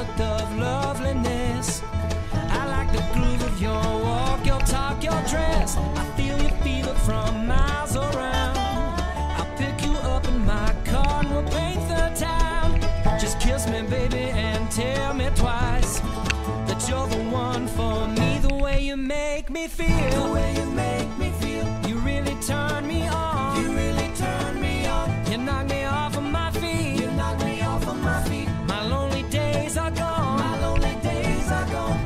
product of loveliness. I like the groove of your walk, your talk, your dress. I feel your fever from miles around. I'll pick you up in my car and we'll paint the town. Just kiss me, baby, and tell me twice that you're the one for me. The way you make me feel, the way you make me feel, you really turn me on. You really turn me on. You knock me off of my feet. You knock me off of my feet. My lonely days are gone. My lonely days are gone.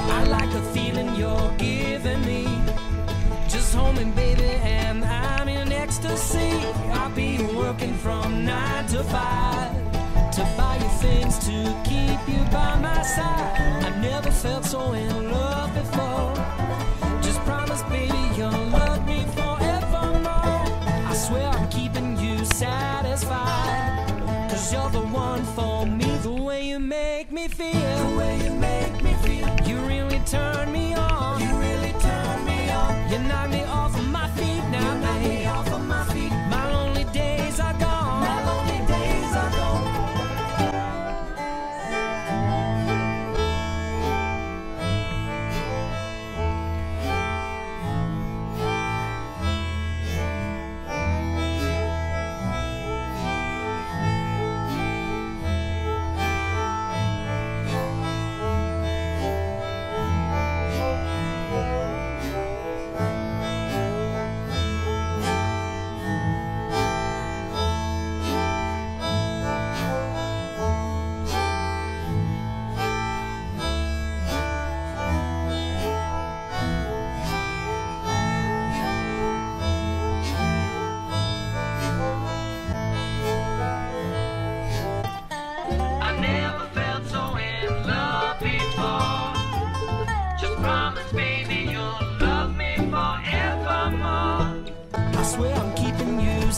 I like the feeling you're giving me. Just hold me, baby, and I'm in ecstasy. I'll be working from 9 to 5 to buy you things to keep you by my side. I never felt so in love before. Just promise, baby, you'll love me forevermore. I swear I'm keeping you satisfied, 'cause you're the one for me. The way you make me feel, the way you make me feel, you really turn me on. You really turn me on. You knock me off of my feet now, you knock me off of my feet. My lonely days are gone. My lonely days are gone.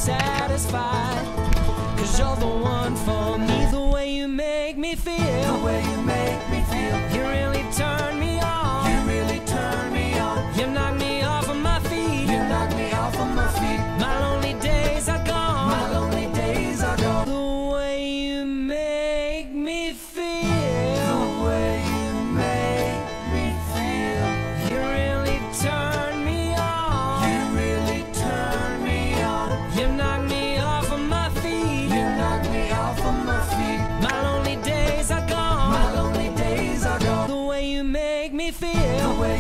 Satisfied, 'cause you're the one for me. The way you make me feel, the way you make me feel, you really turn me on. You really turn me on. You knock me off of my feet. You knock me off of my feet. My lonely days are gone. My lonely days are gone. The way you make me feel, the way you make me feel, you really turn me on. You really turn me on. You knock me off of my feet. You knock me off of my feet. My lonely days are gone. My lonely days are gone. The way you make me feel, the way